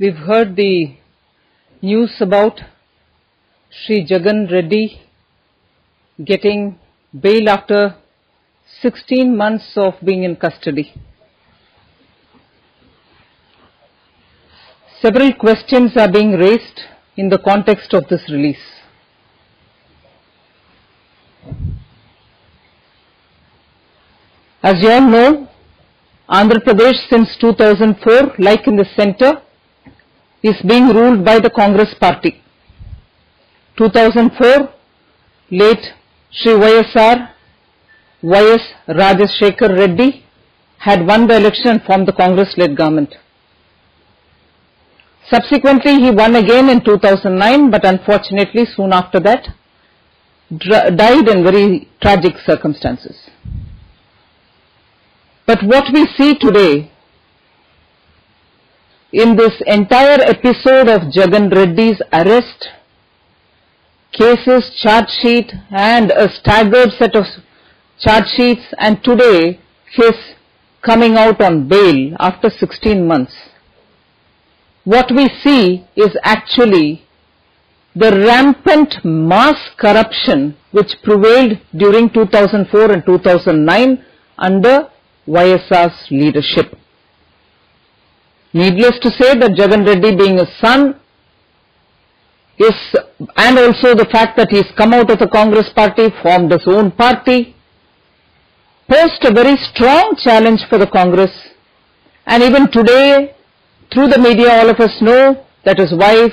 We've heard the news about Sri Jagan Reddy getting bail after 16 months of being in custody. Several questions are being raised in the context of this release. As you all know, Andhra Pradesh since 2004, like in the centre, is being ruled by the Congress party. 2004, late Sri YSR, YS Rajashekar Reddy had won the election and formed the Congress-led government. Subsequently, he won again in 2009, but unfortunately, soon after that, died in very tragic circumstances. But what we see today in this entire episode of Jagan Reddy's arrest, cases, charge sheet and a staggered set of charge sheets, and today his coming out on bail after 16 months. What we see is actually the rampant mass corruption which prevailed during 2004 and 2009 under YSR's leadership. Needless to say that Jagan Reddy, being his son, and also the fact that he's come out of the Congress party, formed his own party, posed a very strong challenge for the Congress. And even today, through the media, all of us know that his wife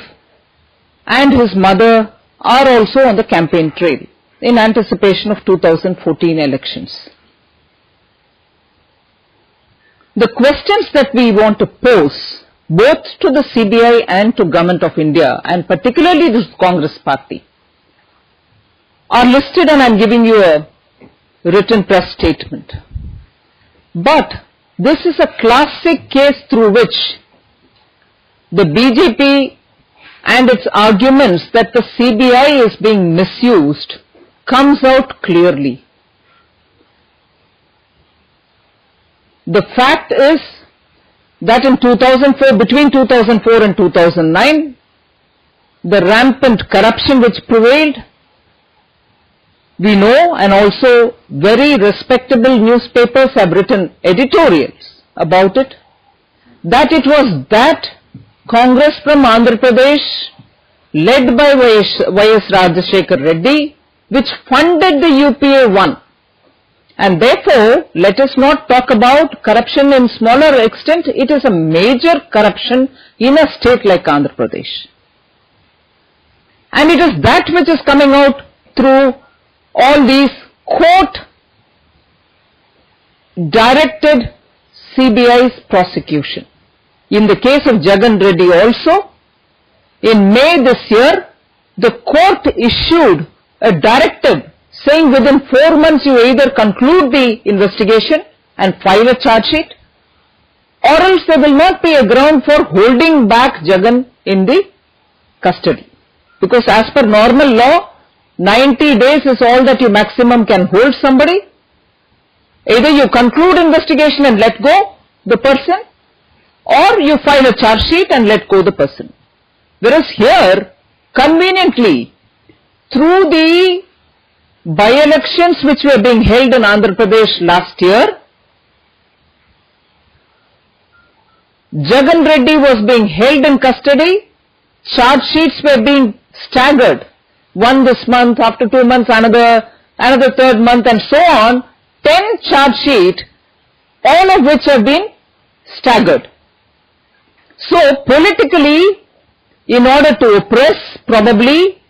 and his mother are also on the campaign trail in anticipation of 2014 elections. The questions that we want to pose, both to the CBI and to Government of India, and particularly the Congress party, are listed, and I am giving you a written press statement. But this is a classic case through which the BJP and its arguments that the CBI is being misused comes out clearly. The fact is that in 2004, between 2004 and 2009, the rampant corruption which prevailed, we know, and also very respectable newspapers have written editorials about it, that it was that Congress from Andhra Pradesh, led by YS Rajashekar Reddy, which funded the UPA 1. And therefore, let us not talk about corruption in smaller extent. It is a major corruption in a state like Andhra Pradesh. And it is that which is coming out through all these court-directed CBI's prosecution. In the case of Jagan Reddy also, in May this year, the court issued a directive saying within 4 months you either conclude the investigation and file a charge sheet, or else there will not be a ground for holding back Jagan in the custody. Because as per normal law, 90 days is all that you maximum can hold somebody. Either you conclude investigation and let go the person, or you file a charge sheet and let go the person. Whereas here, conveniently, through the by-elections which were being held in Andhra Pradesh last year, Jagan Reddy was being held in custody, charge sheets were being staggered, one this month, after 2 months another 3rd month, and so on, 10 charge sheets, all of which have been staggered. So politically, in order to oppress probably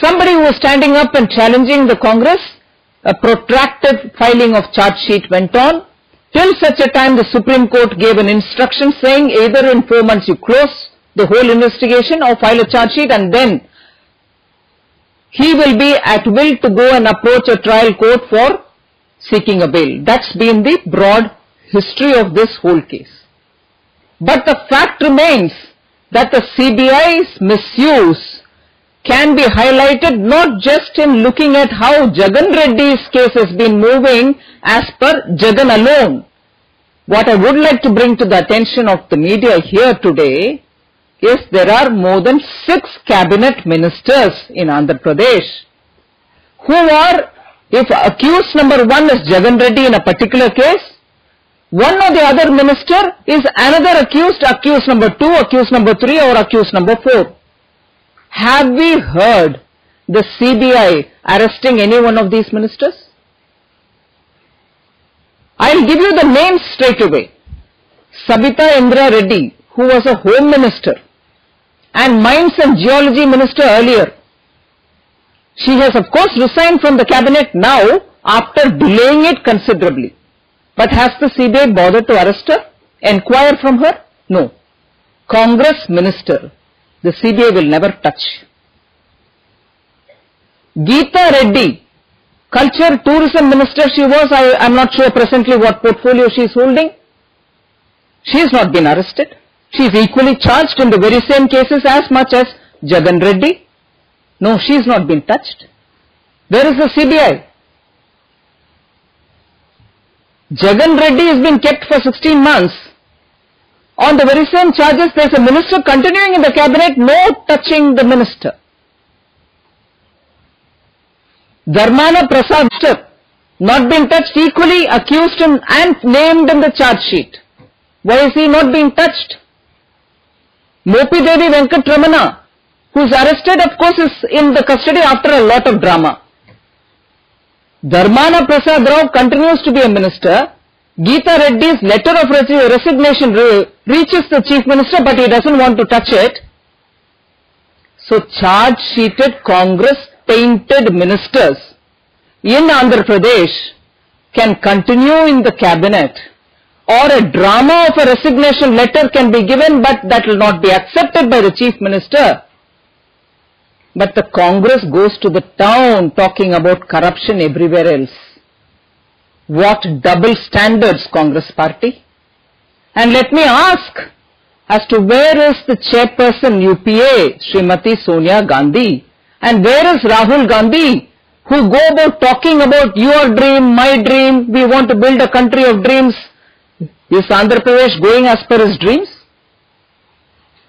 somebody who was standing up and challenging the Congress, a protracted filing of charge sheet went on, till such a time the Supreme Court gave an instruction saying either in 4 months you close the whole investigation or file a charge sheet, and then he will be at will to go and approach a trial court for seeking a bail. That's been the broad history of this whole case. But the fact remains that the CBI's misuse can be highlighted not just in looking at how Jagan Reddy's case has been moving as per Jagan alone, what I would like to bring to the attention of the media here today is there are more than 6 cabinet ministers in Andhra Pradesh who are, if accused number 1 is Jagan Reddy in a particular case, one or the other minister is another accused number 2, accused number 3 or accused number 4. Have we heard the CBI arresting any one of these ministers? I'll give you the names straight away. Sabita Indra Reddy, who was a home minister and mines and geology minister earlier. She has of course resigned from the cabinet now after delaying it considerably. But has the CBI bothered to arrest her? Enquire from her? No. Congress minister, the CBI will never touch. Geeta Reddy, culture tourism minister she was, I am not sure presently what portfolio she is holding. She has not been arrested. She is equally charged in the very same cases as much as Jagan Reddy. No, she has not been touched. Where is the CBI? Jagan Reddy has been kept for 16 months. On the very same charges, there is a minister continuing in the cabinet, no touching the minister. Dharmana Prasad, not been touched, equally accused and named in the charge sheet. Why is he not being touched? Mopi Devi Venkatramana, who is arrested, of course, is in the custody after a lot of drama. Dharmana Prasad Rao continues to be a minister. Geeta Reddy's letter of resignation reaches the chief minister, but he doesn't want to touch it. So charge-sheeted Congress-tainted ministers in Andhra Pradesh can continue in the cabinet, or a drama of a resignation letter can be given, but that will not be accepted by the chief minister. But the Congress goes to the town talking about corruption everywhere else. What double standards, Congress party? And let me ask as to where is the chairperson UPA, Srimati Sonia Gandhi, and where is Rahul Gandhi, who go about talking about your dream, my dream, we want to build a country of dreams. Is Andhra Pradesh going as per his dreams?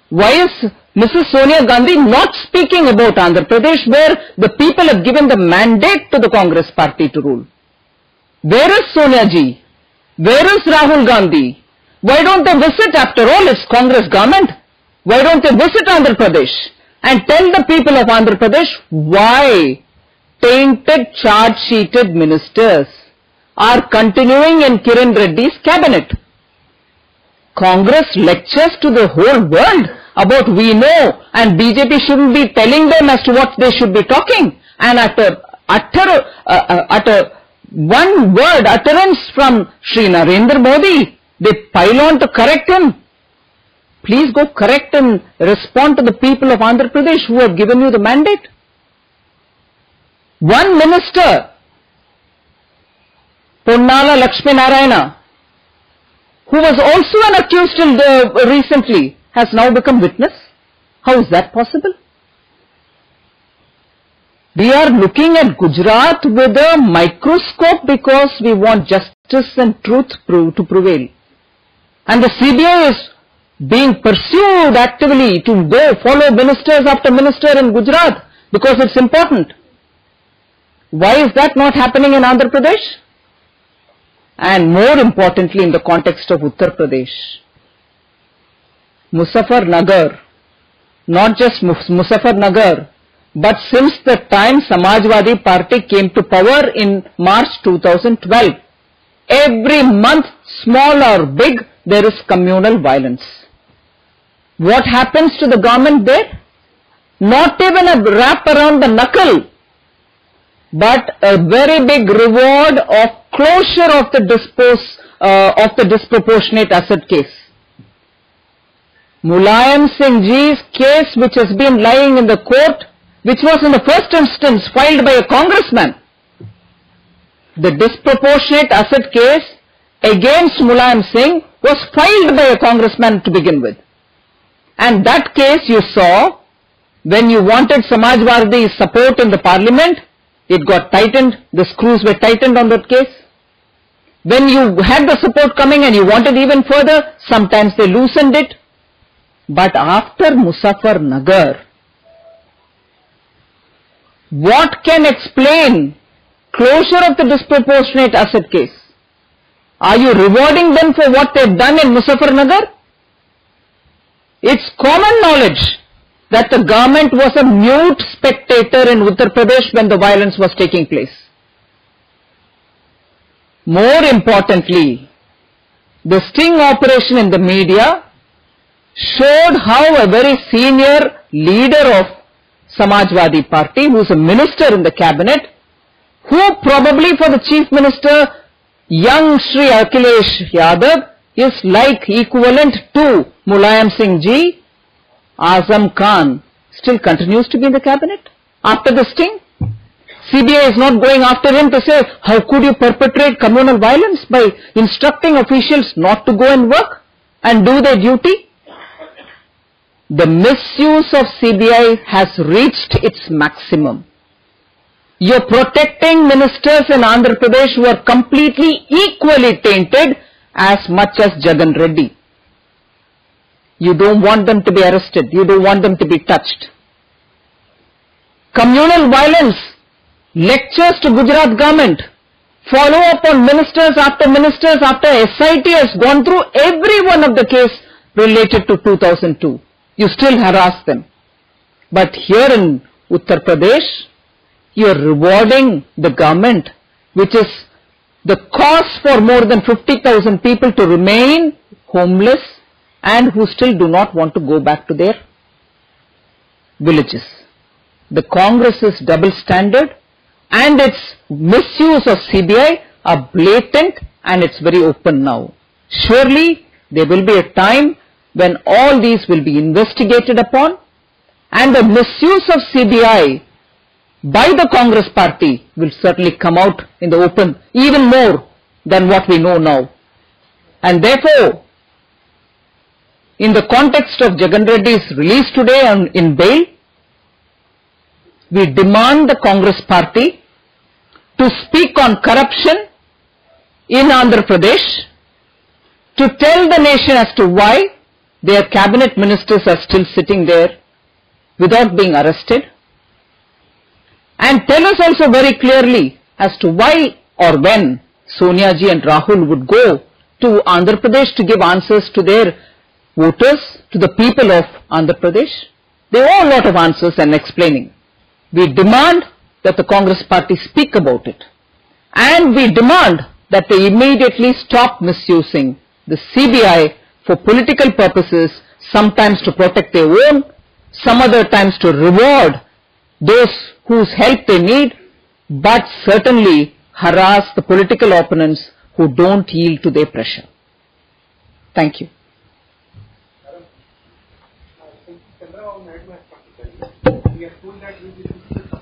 Why is Mrs. Sonia Gandhi not speaking about Andhra Pradesh, where the people have given the mandate to the Congress party to rule? Where is Sonia ji? Where is Rahul Gandhi? Why don't they visit? After all, it's Congress government. Why don't they visit Andhra Pradesh and tell the people of Andhra Pradesh why tainted, charge-sheeted ministers are continuing in Kiran Reddy's cabinet? Congress lectures to the whole world about we know, and BJP shouldn't be telling them as to what they should be talking. And after one word utterance from Shri Narendra Modi, they pile on to correct him. Please go correct and respond to the people of Andhra Pradesh who have given you the mandate. One minister, Ponnala Lakshmi Narayana, who was also an accused recently, has now become witness. How is that possible? We are looking at Gujarat with a microscope because we want justice and truth to prevail. And the CBI is being pursued actively to go follow ministers after minister in Gujarat because it's important. Why is that not happening in Andhra Pradesh? And more importantly, in the context of Uttar Pradesh, Muzaffarnagar, not just Muzaffarnagar, but since the time Samajwadi Party came to power in March 2012, every month, small or big, there is communal violence. What happens to the government there? Not even a wrap around the knuckle, but a very big reward of closure of the disproportionate asset case. Mulayam Singh Ji's case, which has been lying in the court, which was in the first instance filed by a congressman, the disproportionate asset case against Mulayam Singh was filed by a congressman to begin with. And that case you saw, when you wanted Samajwadi's support in the parliament, it got tightened, the screws were tightened on that case. When you had the support coming and you wanted even further, sometimes they loosened it. But after Muzaffarnagar, what can explain closure of the disproportionate asset case? Are you rewarding them for what they've done in Muzaffarnagar? It's common knowledge that the government was a mute spectator in Uttar Pradesh when the violence was taking place. More importantly, the sting operation in the media showed how a very senior leader of Samajwadi Party, who is a minister in the cabinet, who probably for the chief minister, young Shri Akhilesh Yadav, is like equivalent to Mulayam Singh ji, Azam Khan, still continues to be in the cabinet after the sting. CBI is not going after him to say, how could you perpetrate communal violence by instructing officials not to go and work and do their duty? The misuse of CBI has reached its maximum. You're protecting ministers in Andhra Pradesh who are completely equally tainted as much as Jagan Reddy. You don't want them to be arrested. You don't want them to be touched. Communal violence, lectures to Gujarat government, follow up on ministers after SIT has gone through every one of the case related to 2002. You still harass them. But here in Uttar Pradesh, you are rewarding the government, which is the cause for more than 50,000 people to remain homeless and who still do not want to go back to their villages. The Congress's double standard and its misuse of CBI are blatant and it's very open now. Surely there will be a time when all these will be investigated upon and the misuse of CBI by the Congress party will certainly come out in the open even more than what we know now. And therefore, in the context of Jagan Reddy's release today in bail, we demand the Congress party to speak on corruption in Andhra Pradesh, to tell the nation as to why their cabinet ministers are still sitting there without being arrested, and tell us also very clearly as to why or when Sonia ji and Rahul would go to Andhra Pradesh to give answers to their voters, to the people of Andhra Pradesh. They owe a lot of answers and explaining. We demand that the Congress party speak about it. And we demand that they immediately stop misusing the CBI for political purposes, sometimes to protect their own, some other times to reward those whose help they need, but certainly harass the political opponents who don't yield to their pressure. Thank you.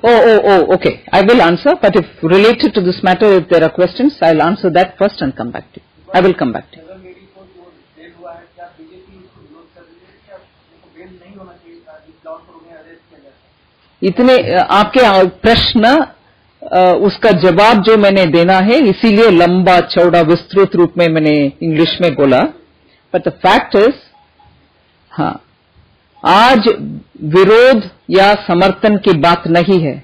Okay. I will answer, but if related to this matter, if there are questions, I'll answer that first and come back to you. I will come back to you. इतने आपके प्रश्न उसका जवाब जो मैंने देना है, इसीलिए लंबा चौड़ा विस्तृत रूप में मैंने इंग्लिश में बोला. बट द फैक्ट इज, हाँ, आज विरोध या समर्थन की बात नहीं है.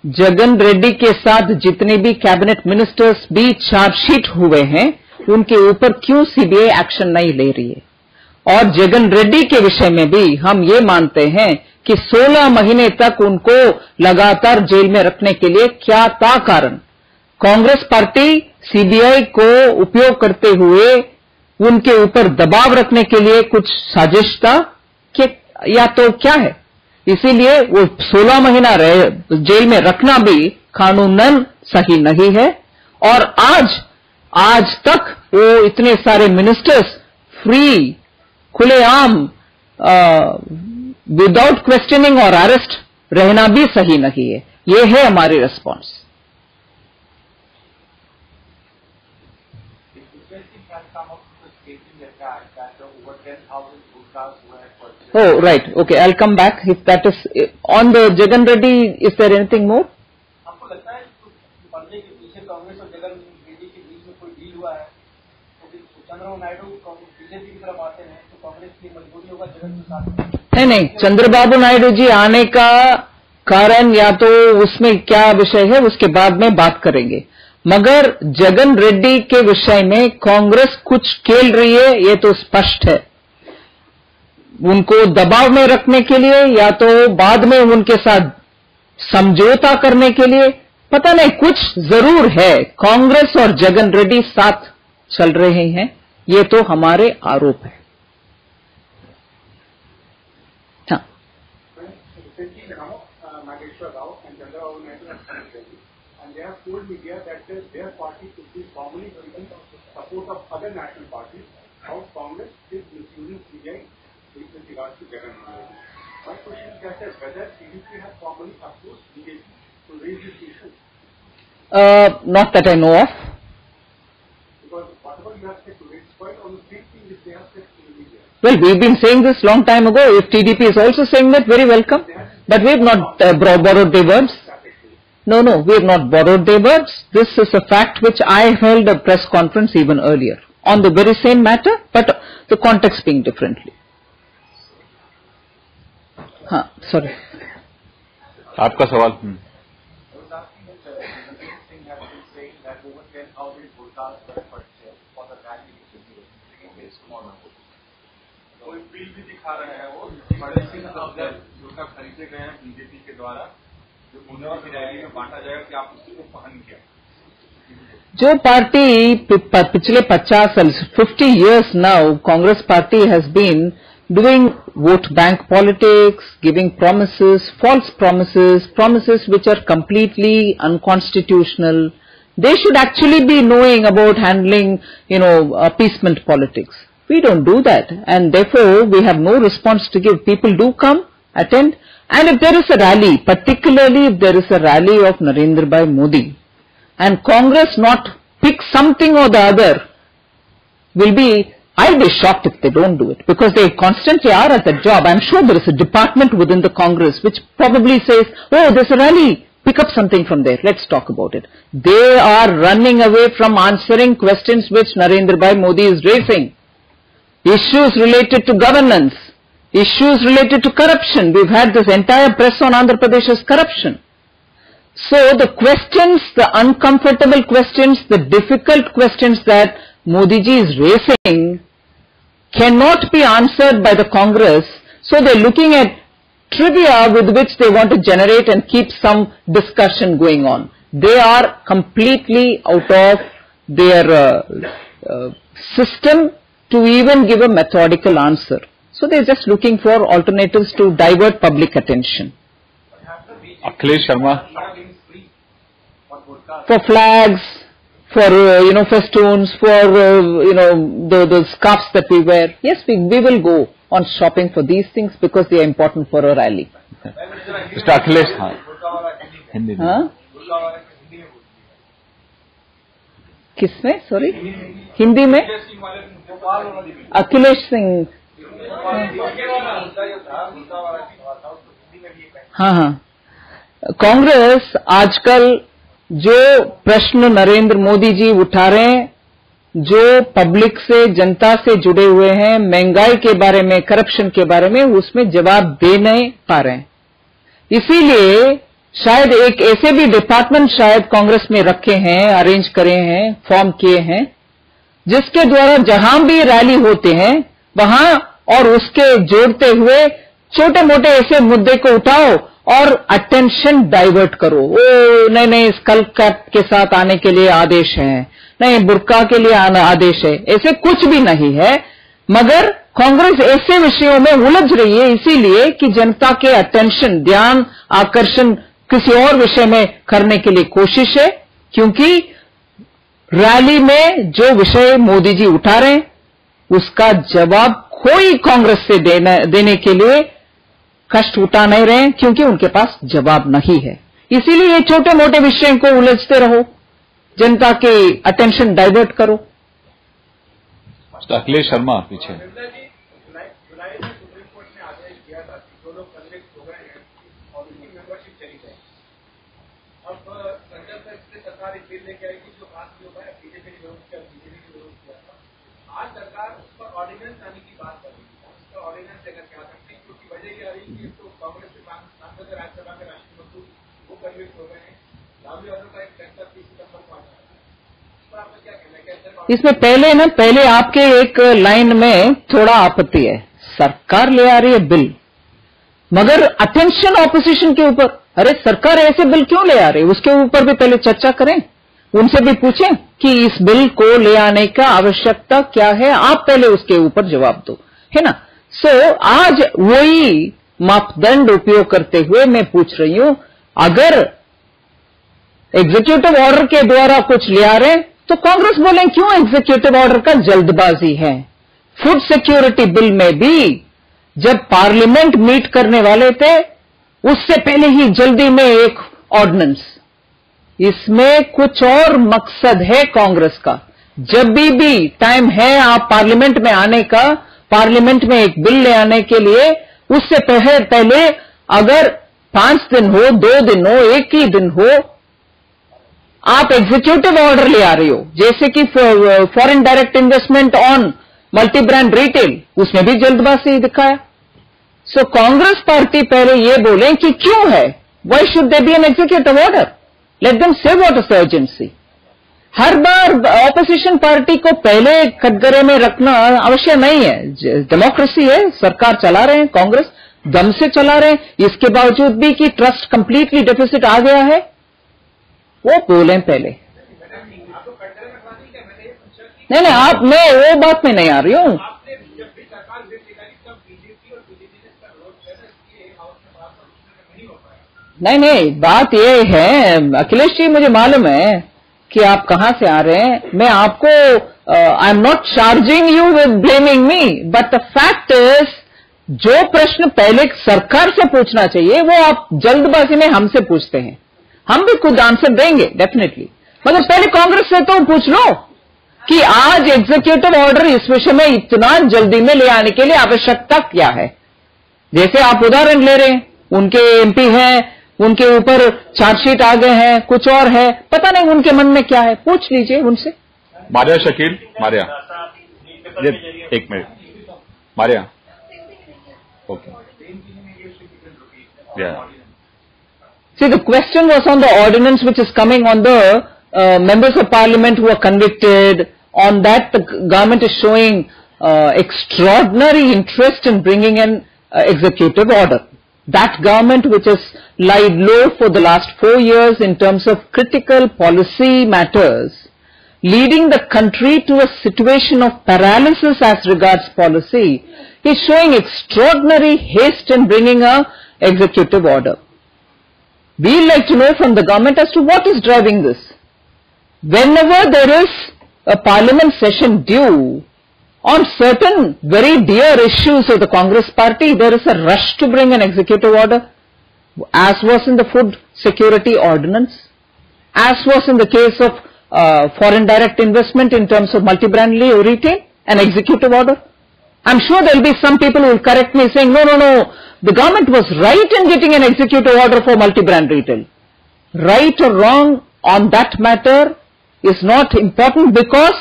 जगन रेड्डी के साथ जितने भी कैबिनेट मिनिस्टर्स भी चार्जशीट हुए हैं, उनके ऊपर क्यों सीबीआई एक्शन नहीं ले रही है? और जगन रेड्डी के विषय में भी हम ये मानते हैं कि 16 महीने तक उनको लगातार जेल में रखने के लिए क्या था कारण? कांग्रेस पार्टी सीबीआई को उपयोग करते हुए उनके ऊपर दबाव रखने के लिए कुछ साजिश था कि या तो क्या है? इसीलिए वो 16 महीना जेल में रखना भी कानूनन सही नहीं है. और आज तक वो इतने सारे मिनिस्टर्स फ्री, खुलेआम, विदाउट क्वेश्चनिंग और अरेस्ट रहना भी सही नहीं है. ये है हमारी response. Oh, right. Okay, I'll come back. If that is on the Jagan Reddy, is there anything more? आपको लगता है कि पढ़ने के पीछे कांग्रेस और जगन रेड्डी के बीच में कोई डील हुआ है, तो चंद्रबाबू नायडू बीजेपी की तरफ आते हैं तो कांग्रेस की मजबूरी होगा जगन के साथ। नहीं, चंद्रबाबू नायडू जी आने का कारण या तो उसमें क्या विषय है उसके बाद में बात करेंगे, मगर जगन रेड्डी के विषय में कांग्रेस कुछ खेल रही है, ये तो स्पष्ट है। उनको दबाव में रखने के लिए या तो बाद में उनके साथ समझौता करने के लिए, पता नहीं कुछ जरूर है। कांग्रेस और जगन रेड्डी साथ चल रहे हैं, ये तो हमारे आरोप है। हाँ, they have told media that their party could be formally given support of other national parties. How Congress is misusing CBI with regards to Jagan. My question is that whether CDP has formally approached BJP to raise this issue. Not that I know of. Because whatever you have said today is quite on the same thing which they have said to the media. Well, we've been saying this long time ago. If TDP is also saying that, very welcome. But we have not borrowed their words. No, we have not borrowed their words. This is a fact which I held a press conference even earlier on the very same matter, but the context being differently. हाँ, sorry. आपका सवाल। कोई bill भी दिखा रहे हैं वो बड़े सिंह अफजल जो खरीदे गए हैं बीजेपी के द्वारा, जो मुंडा की रैली में बांटा जाएगा कि आप उसको पहन किया। जो पार्टी पिछले 50 years now, Congress party has been doing vote bank politics, giving promises, false promises, promises which are completely unconstitutional. They should actually be knowing about handling, appeasement politics. We don't do that, and therefore we have no response to give. People do come, attend, and if there is a rally, particularly if there is a rally of Narendra Bhai Modi, and Congress not pick something or the other, I'll be shocked if they don't do it, because they constantly are at that job. I'm sure there is a department within the Congress which probably says, oh, there's a rally, pick up something from there, let's talk about it. They are running away from answering questions which Narendra Bhai Modi is raising. Issues related to governance, issues related to corruption. We've had this entire press on Andhra Pradesh's corruption. So the questions, the uncomfortable questions, the difficult questions that Modi ji is raising cannot be answered by the Congress. So they're looking at trivia with which they want to generate and keep some discussion going on. They are completely out of their system to even give a methodical answer. So they're just looking for alternatives to divert public attention. Akhilesh Sharma. For flags, for festoons, for the scarves that we wear. Yes, we will go on shopping for these things because they are important for a rally. Mr. Akhilesh, Hindi में. हाँ? किसमें? Sorry? Hindi में? अखिलेश सिंह. हाँ. कांग्रेस आजकल जो प्रश्न नरेंद्र मोदी जी उठा रहे हैं, जो पब्लिक से, जनता से जुड़े हुए हैं, महंगाई के बारे में, करप्शन के बारे में, उसमें जवाब दे नहीं पा रहे हैं. इसीलिए शायद एक ऐसे भी डिपार्टमेंट शायद कांग्रेस में रखे हैं, अरेंज करे हैं, फॉर्म किए हैं, जिसके द्वारा जहां भी रैली होते हैं वहां और उसके जोड़ते हुए छोटे मोटे ऐसे मुद्दे को उठाओ और अटेंशन डाइवर्ट करो. ओ नहीं, स्कल कैप के साथ आने के लिए आदेश है, नहीं बुर्का के लिए आना आदेश है, ऐसे कुछ भी नहीं है. मगर कांग्रेस ऐसे विषयों में उलझ रही है इसीलिए कि जनता के अटेंशन, ध्यान आकर्षण किसी और विषय में करने के लिए कोशिश है. क्योंकि रैली में जो विषय मोदी जी उठा रहे हैं उसका जवाब कोई कांग्रेस से देने के लिए कष्ट उठा नहीं रहे हैं, क्योंकि उनके पास जवाब नहीं है. इसीलिए ये छोटे मोटे विषयों को उलझते रहो, जनता के अटेंशन डाइवर्ट करो. अखिलेश शर्मा पीछे. जुलाई में सुप्रीम कोर्ट ने आदेश दिया था कि जो लोग कन्विक्ट हो गए हैं और उनकी मेंबरशिप चली जाए. अब संजय सर इसलिए सरकार एक बिल लेके आएगी जो बात जो है बीजेपी ने विरोध किया, बीजेपी आज सरकार उस पर ऑर्डिनेंस लाने की बात कर रही है, उस पर ऑर्डिनेंस लेकर के आ सकते हैं, क्योंकि वजह ये आ रही है कि तो कांग्रेस के सांसद राज्यसभा के राष्ट्रीय मंत्री वो कन्विक्ट हो गए हैं, राहुल यादव का एक फैसला 30 सितंबर को आना है। इस पर आपका क्या कहना है? इसमें पहले आपके एक लाइन में थोड़ा आपत्ति है। सरकार ले आ रही है बिल, मगर अटेंशन ऑपोजिशन के ऊपर। अरे सरकार ऐसे बिल क्यों ले आ रही है, उसके ऊपर भी पहले चर्चा करें, उनसे भी पूछें कि इस बिल को ले आने का आवश्यकता क्या है, आप पहले उसके ऊपर जवाब दो, है ना। सो आज वही मापदंड उपयोग करते हुए मैं पूछ रही हूं, अगर एग्जीक्यूटिव ऑर्डर के द्वारा कुछ ले आ रहे हैं तो कांग्रेस बोले क्यों एग्जीक्यूटिव ऑर्डर का जल्दबाजी है। फूड सिक्योरिटी बिल में भी जब पार्लियामेंट मीट करने वाले थे उससे पहले ही जल्दी में एक ऑर्डिनेंस, इसमें कुछ और मकसद है कांग्रेस का। जब भी टाइम है आप पार्लियामेंट में आने का, पार्लियामेंट में एक बिल ले आने के लिए, उससे पहले अगर 5 दिन हो, 2 दिन हो, 1 ही दिन हो, आप एग्जीक्यूटिव ऑर्डर ले आ रही हो, जैसे कि foreign direct investment on multi brand retail, उसमें भी जल्दबाजी दिखाया। सो कांग्रेस पार्टी पहले ये बोले कि क्यों है, why should there be an executive order, let them say what is the urgency. हर बार ऑपोजिशन पार्टी को पहले कटघरे में रखना आवश्यक नहीं है। डेमोक्रेसी है, सरकार चला रहे हैं, कांग्रेस दम से चला रहे हैं, इसके बावजूद भी कि ट्रस्ट कंप्लीटली डेफिसिट आ गया है, वो बोले पहले। नहीं, आप, मैं वो बात में नहीं आ रही हूं। नहीं, बात ये है अखिलेश जी, मुझे मालूम है कि आप कहां से आ रहे हैं। मैं आपको I am not charging you with blaming me, but the fact is जो प्रश्न पहले सरकार से पूछना चाहिए वो आप जल्दबाजी में हमसे पूछते हैं। हम भी खुद आंसर देंगे डेफिनेटली, मगर पहले कांग्रेस से तो पूछ लो कि आज एग्जीक्यूटिव ऑर्डर इस विषय में इतना जल्दी में ले आने के लिए आवश्यकता क्या है। जैसे आप उदाहरण ले रहे हैं, उनके एमपी हैं, उनके ऊपर चार्जशीट आ गए हैं, कुछ और है, पता नहीं उनके मन में क्या है, पूछ लीजिए उनसे। मारिया शकील, मारिया, एक minute, Maria, okay, See, the question was on the ordinance which is coming on the members of parliament who are convicted. On that, the government is showing extraordinary interest in bringing an executive order. That government which has lied low for the last 4 years in terms of critical policy matters, leading the country to a situation of paralysis as regards policy, is showing extraordinary haste in bringing a executive order. We'd like to know from the government as to what is driving this. Whenever there is a parliament session due on certain very dear issues of the Congress party, there is a rush to bring an executive order, as was in the food security ordinance, as was in the case of foreign direct investment in terms of multi-brand retail, an executive order. I'm sure there will be some people who will correct me saying, no, the government was right in getting an executive order for multi-brand retail. Right or wrong on that matter is not important, because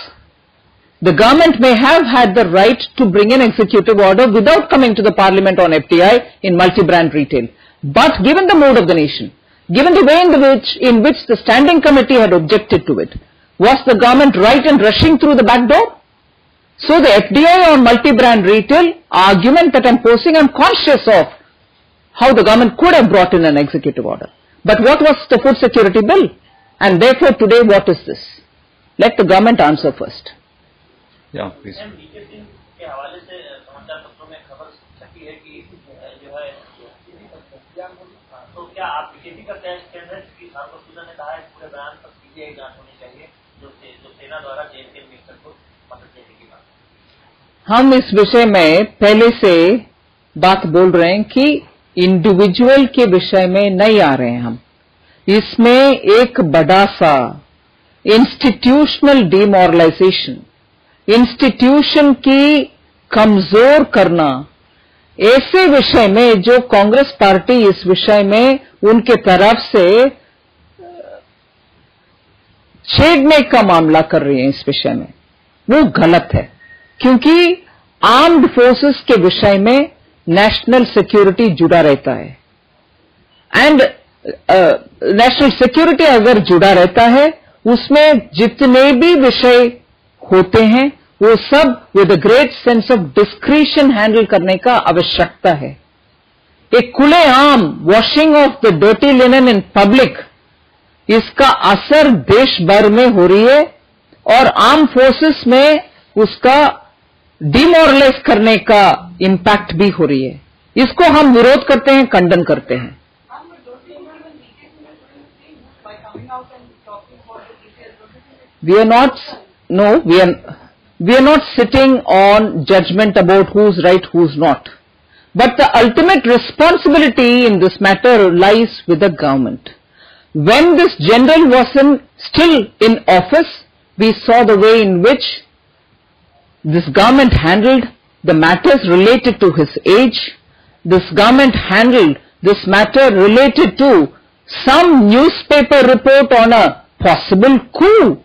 the government may have had the right to bring an executive order without coming to the parliament on FDI in multi-brand retail. But given the mood of the nation, given the way in which the standing committee had objected to it, was the government right in rushing through the back door? So the FDI on multi-brand retail argument that I'm posing, I'm conscious of how the government could have brought in an executive order. But what was the food security bill? And therefore today what is this? Let the government answer first. Yeah, please. BJP के हवाले से समाचार पत्रों में खबर छपी है कि जो है, तो क्या आप बीजेपी का कहना है कि सांसद ने कहा है पूरे बयान पर सीबीआई जांच होनी चाहिए, जो सेना द्वारा जेल के मिनिस्टर को मदद देने की बात। हम इस विषय में पहले से बात बोल रहे हैं कि इंडिविजुअल के विषय में नहीं आ रहे हैं हम। इसमें एक बड़ा सा इंस्टीट्यूशनल डिमोरलाइजेशन, इंस्टीट्यूशन की कमजोर करना, ऐसे विषय में जो कांग्रेस पार्टी इस विषय में उनके तरफ से छेड़ने का मामला कर रही है, इस विषय में वो गलत है। क्योंकि आर्म्ड फोर्सेस के विषय में नेशनल सिक्योरिटी जुड़ा रहता है एंड नेशनल सिक्योरिटी अगर जुड़ा रहता है उसमें जितने भी विषय होते हैं वो सब with a great sense of discretion handle करने का आवश्यकता है। एक खुलेआम washing of the dirty linen in public, इसका असर देश भर में हो रही है और आर्म फोर्सेस में उसका डिमोरलाइज करने का इंपैक्ट भी हो रही है। इसको हम विरोध करते हैं, खंडन करते हैं। We are not, no, we are not sitting on judgment about who's right, who's not. But the ultimate responsibility in this matter lies with the government. When this general was still in office, we saw the way in which this government handled the matters related to his age. This government handled this matter related to some newspaper report on a possible coup.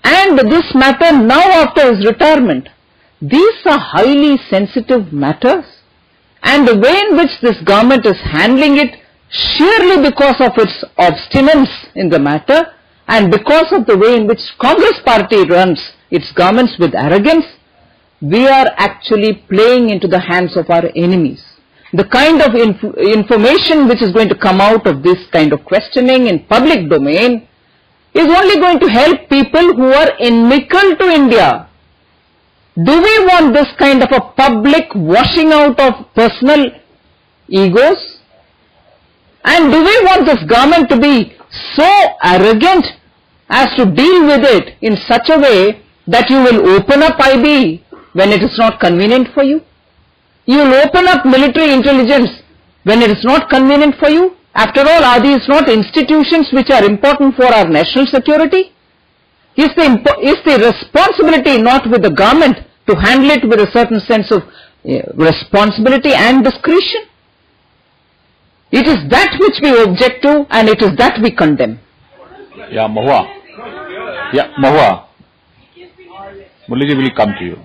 And this matter now after his retirement. These are highly sensitive matters. And the way in which this government is handling it, sheerly because of its obstinance in the matter and because of the way in which Congress party runs its governments with arrogance, we are actually playing into the hands of our enemies. The kind of information which is going to come out of this kind of questioning in public domain is only going to help people who are inimical to India. Do we want this kind of a public washing out of personal egos? And do we want this government to be so arrogant as to deal with it in such a way that you will open up IB when it is not convenient for you? You will open up military intelligence when it is not convenient for you? After all, are these not institutions which are important for our national security? Is the responsibility not with the government to handle it with a certain sense of responsibility and discretion? It is that which we object to and it is that we condemn. Yeah, Mahua. Yeah, Mahua. Murliji will come to you.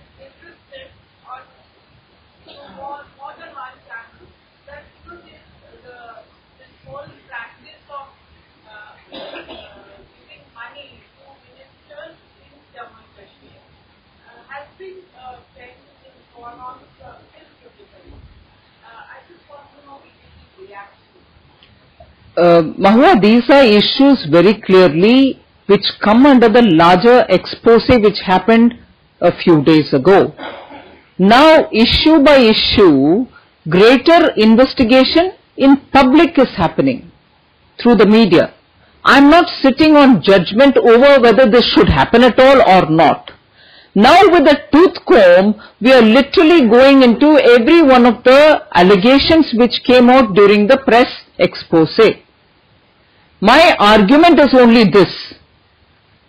Mahua, these are issues very clearly which come under the larger expose which happened a few days ago. Now, issue by issue, greater investigation in public is happening through the media. I am not sitting on judgment over whether this should happen at all or not. Now with the tooth comb, we are literally going into every one of the allegations which came out during the press expose. My argument is only this.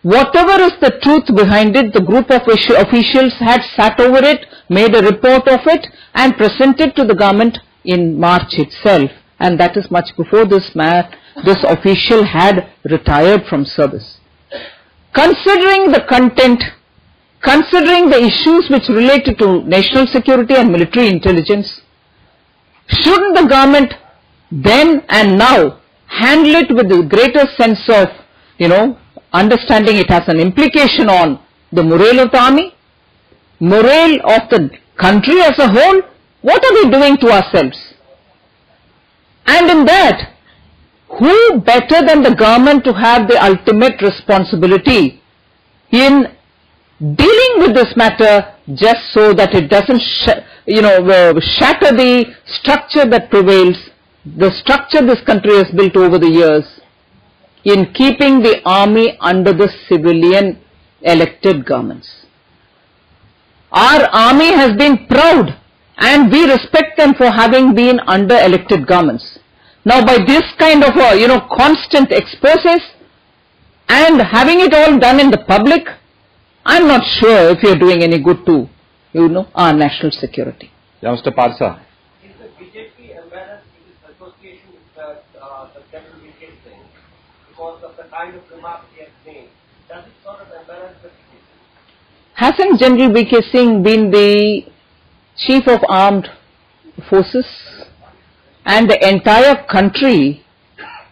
Whatever is the truth behind it, the group of officials had sat over it, made a report of it and presented to the government in March itself. And that is much before this official had retired from service. Considering the content, considering the issues which related to national security and military intelligence, shouldn't the government then and now handle it with a greater sense of, understanding it has an implication on the morale of the army, morale of the country as a whole? What are we doing to ourselves? And in that, who better than the government to have the ultimate responsibility in dealing with this matter just so that it doesn't shatter the structure that prevails, the structure this country has built over the years in keeping the army under the civilian elected governments. Our army has been proud and we respect them for having been under elected governments. Now by this kind of constant exposes and having it all done in the public, I'm not sure if you're doing any good to, our national security. Yeah, Mr. Parsa. Is the BJP embarrassed in this association with the general meeting thing because of the kind of remarks he has made? Does it sort of embarrass the BJP? Hasn't General V.K. Singh been the chief of armed forces, and the entire country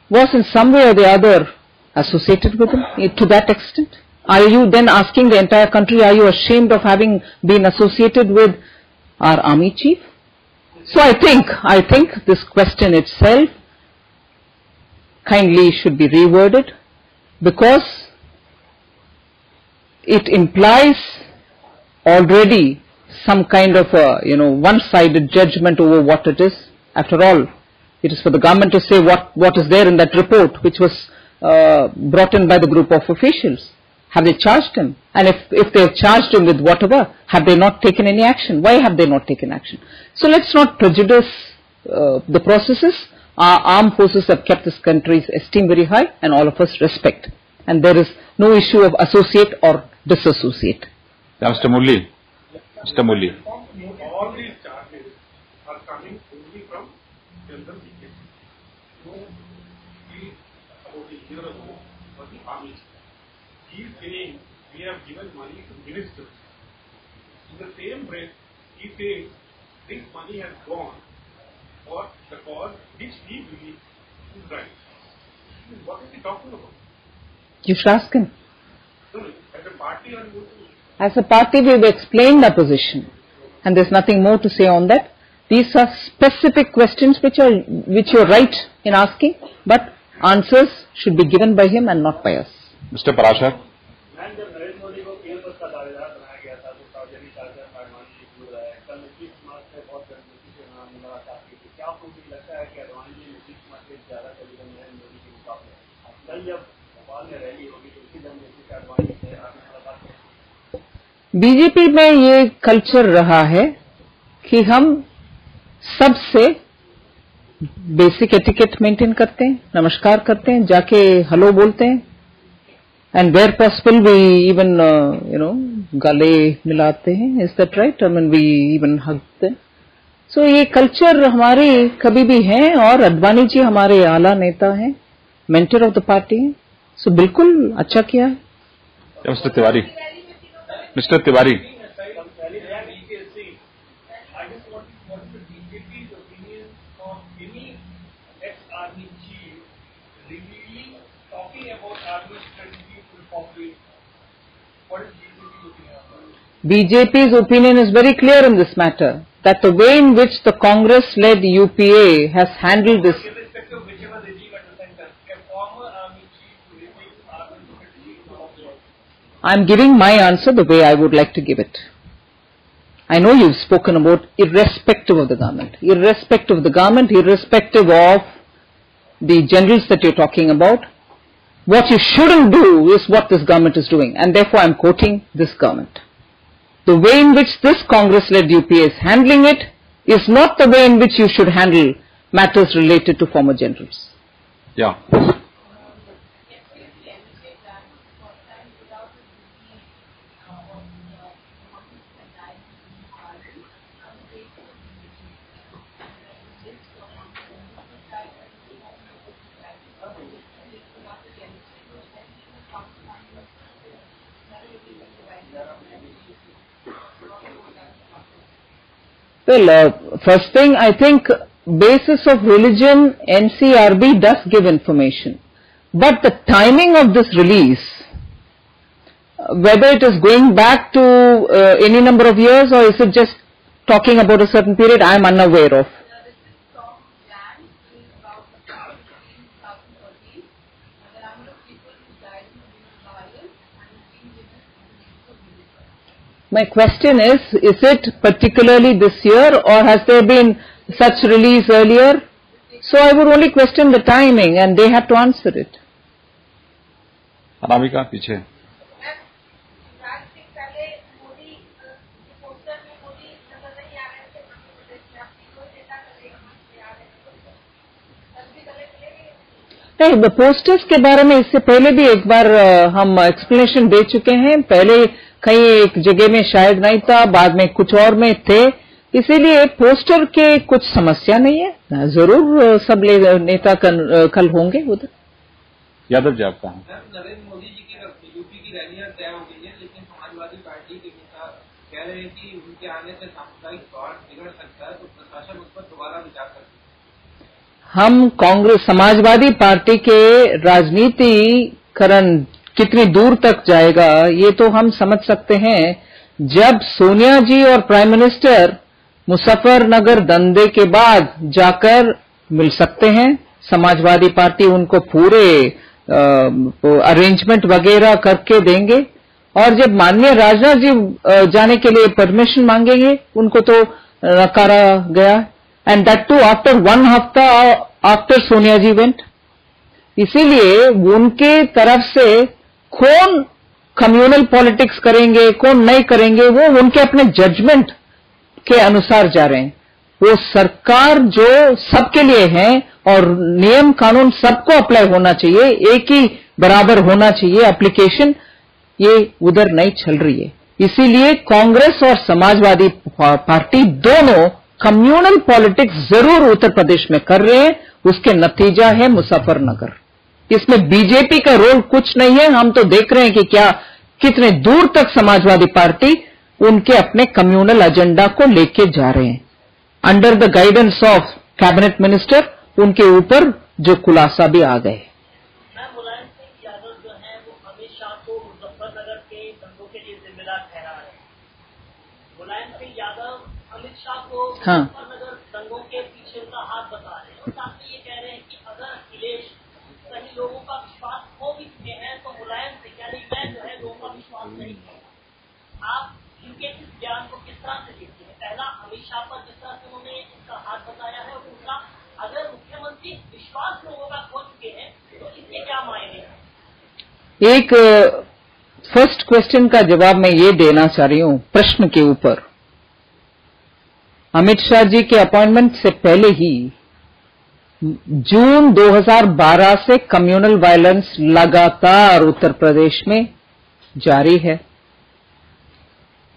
was in some way or the other associated with him to that extent? Are you then asking the entire country, are you ashamed of having been associated with our army chief? So I think this question itself kindly should be reworded, because it implies already some kind of a, one-sided judgment over what it is. After all, it is for the government to say what is there in that report, which was brought in by the group of officials. Have they charged him? And if they have charged him with whatever, have they not taken any action? Why have they not taken action? So let's not prejudice the processes. Our armed forces have kept this country's esteem very high, and all of us respect. And there is no issue of associate or disassociate. Mr. Mulli. Mr. Mulli. All these charges are coming only from General BJP. So, he, about a year ago, was the army chief. He is saying we have given money to ministers. In the same breath, he says this money has gone for the cause which he believes is right. What is he talking about? You should ask him. No, as a party or As a party, we have explained our position, and there's nothing more to say on that. These are specific questions which you're right in asking, but answers should be given by him and not by us. Mr. Parashar. Ma'am जब नरेंद्र मोदी को PM पद का दावेदार बनाया गया था तो सार्वजनिक कार्यक्रम का अडवाणी जी जुड़ रहा है। कल नीतीश कुमार से बहुत गंभीरता से मुलाकात की थी। क्या आपको भी लगता है कि अडवाणी जी नीतीश कुमार से ज्यादा करीब नरेंद्र मोदी के मुकाबले? कल जब भोपाल में रैली होगी तो उसी दिन नीतीश अडवाणी से आपने मुलाकात की? बीजेपी में ये कल्चर रहा है कि हम सबसे बेसिक एटिकेट मेंटेन करते हैं, नमस्कार करते हैं, जाके हेलो बोलते हैं, and where possible we even गले मिलाते हैं. Is that right? I mean, we even hug them. So ये कल्चर हमारे कभी भी है, और अडवाणी जी हमारे आला नेता हैं, मेंटर ऑफ द पार्टी हैं. So बिल्कुल अच्छा किया है. Mr. Tiwari. Mr. Tiwari. BJP's opinion is very clear in this matter, that the way in which the Congress-led UPA has handled this. Irrespective of whichever regime at the center, a former army chief to replace army chief. I'm giving my answer the way I would like to give it. I know you've spoken about irrespective of the government, irrespective of the government, irrespective of the generals that you're talking about. What you shouldn't do is what this government is doing, and therefore I'm quoting this government. The way in which this Congress-led UPA is handling it is not the way in which you should handle matters related to former generals. Yeah. Well, first thing, I think basis of religion, NCRB does give information. But the timing of this release, whether it is going back to any number of years or is it just talking about a certain period, I am unaware of. This is from Jan in about 2013. The number of people who died in the violence and being given to be. My question is it particularly this year or has there been such release earlier? So I would only question the timing and they have to answer it. Anamika पीछे. नहीं, posters के बारे में इससे पहले भी एक बार हम एक्सप्लेनेशन दे चुके हैं. पहले कहीं एक जगह में शायद नहीं था, बाद में कुछ और में थे, इसीलिए पोस्टर के कुछ समस्या नहीं है. जरूर सब नेता कल होंगे उधर. यादव जी आपका. नरेंद्र मोदी जी की यूपी की रैलियां तय हो गई है, लेकिन समाजवादी समाजवादी पार्टी के नेता कह रहे हैं कि उनके आने से सामुदायिक सौहार्द बिगड़ सकता है, तो प्रशासन उस पर दोबारा विचार कर सकता है। हम कांग्रेस समाजवादी पार्टी के राजनीतिकरण कितनी दूर तक जाएगा ये तो हम समझ सकते हैं जब सोनिया जी और प्राइम मिनिस्टर मुजफ्फरनगर धंधे के बाद जाकर मिल सकते हैं। समाजवादी पार्टी उनको पूरे अरेंजमेंट वगैरह करके देंगे और जब माननीय राजनाथ जी जाने के लिए परमिशन मांगेंगे उनको तो नकारा गया एंड दैट टू आफ्टर 1 हफ्ता आफ्टर सोनिया जी वेंट। इसीलिए उनके तरफ से कौन कम्युनल पॉलिटिक्स करेंगे कौन नहीं करेंगे वो उनके अपने जजमेंट के अनुसार जा रहे हैं। वो सरकार जो सबके लिए है और नियम कानून सबको अप्लाई होना चाहिए, एक ही बराबर होना चाहिए एप्लीकेशन, ये उधर नहीं चल रही है। इसीलिए कांग्रेस और समाजवादी पार्टी दोनों कम्युनल पॉलिटिक्स जरूर उत्तर प्रदेश में कर रहे हैं, उसके नतीजा है मुजफ्फरनगर। इसमें बीजेपी का रोल कुछ नहीं है। हम तो देख रहे हैं कि क्या कितने दूर तक समाजवादी पार्टी उनके अपने कम्युनल एजेंडा को लेके जा रहे हैं under the guidance of cabinet minister. उनके ऊपर जो खुलासा भी आ गए। मुलायम सिंह यादव जो है वो अमित शाह को मुजफ्फरनगर के दंगों के लिए जिम्मेदार ठहरा है। मुलायम सिंह यादव अमित शाह को मुजफ्फरनगर दंगों के पीछे उनका हाथ बता रहे हैं और साथ में ये कह रहे हैं कि अगर अखिलेश सही लोगों का विश्वास खो भी चुके हैं तो मुलायम सिंह यानी मैं जो है लोगों का विश्वास नहीं है। आप इनके इस बयान को किस तरह से देखते हैं? पहला अमित शाह पर जिस तरह से उन्होंने इसका हाथ बताया है और दूसरा अगर मुख्यमंत्री विश्वास लोगों का खो चुके हैं तो इसके क्या मायने हैं? एक फर्स्ट क्वेश्चन का जवाब मैं ये देना चाह रही हूं प्रश्न के ऊपर। अमित शाह जी के अपॉइंटमेंट से पहले ही जून 2012 से कम्युनल वायलेंस लगातार उत्तर प्रदेश में जारी है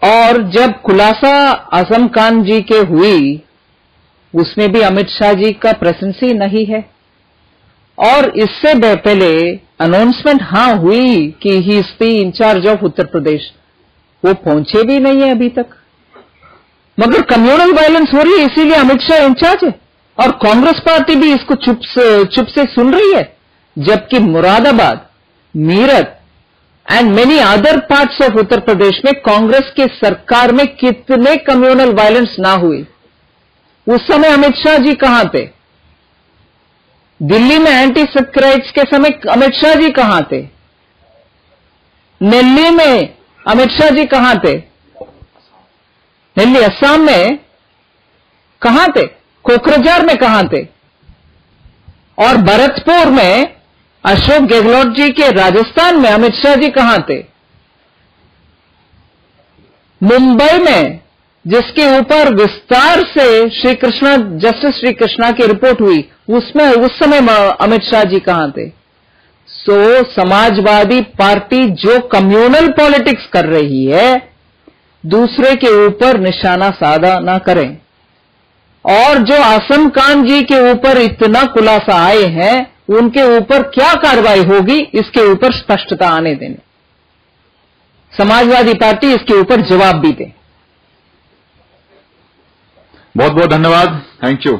और जब खुलासा आजम खान जी के हुई उसमें भी अमित शाह जी का प्रेजेंस ही नहीं है और इससे पहले अनाउंसमेंट हुई कि he is the incharge of Uttar Pradesh, वो पहुंचे भी नहीं है अभी तक। मगर कम्युनल वायलेंस हो रही है इसीलिए अमित शाह इंचार्ज है और कांग्रेस पार्टी भी इसको चुप से सुन रही है, जबकि Moradabad, Meerut and many other parts of Uttar Pradesh में कांग्रेस के सरकार में कितने कम्युनल वायलेंस ना हुए। उस समय अमित शाह जी कहां थे? दिल्ली में एंटी सेक्युलरिट्स के समय अमित शाह जी कहां थे? दिल्ली में अमित शाह जी कहां थे? दिल्ली असम में कहां थे? कोकराझार में कहां थे? और भरतपुर में अशोक गहलोत जी के राजस्थान में अमित शाह जी कहां थे? मुंबई में जिसके ऊपर विस्तार से जस्टिस श्री कृष्णा की रिपोर्ट हुई उसमें उस समय अमित शाह जी कहां थे? सो समाजवादी पार्टी जो कम्युनल पॉलिटिक्स कर रही है दूसरे के ऊपर निशाना साधा ना करें और जो आजम खान जी के ऊपर इतना खुलासा आए हैं उनके ऊपर क्या कार्रवाई होगी इसके ऊपर स्पष्टता आने देने। समाजवादी पार्टी इसके ऊपर जवाब भी दे। बहुत बहुत धन्यवाद। Thank you.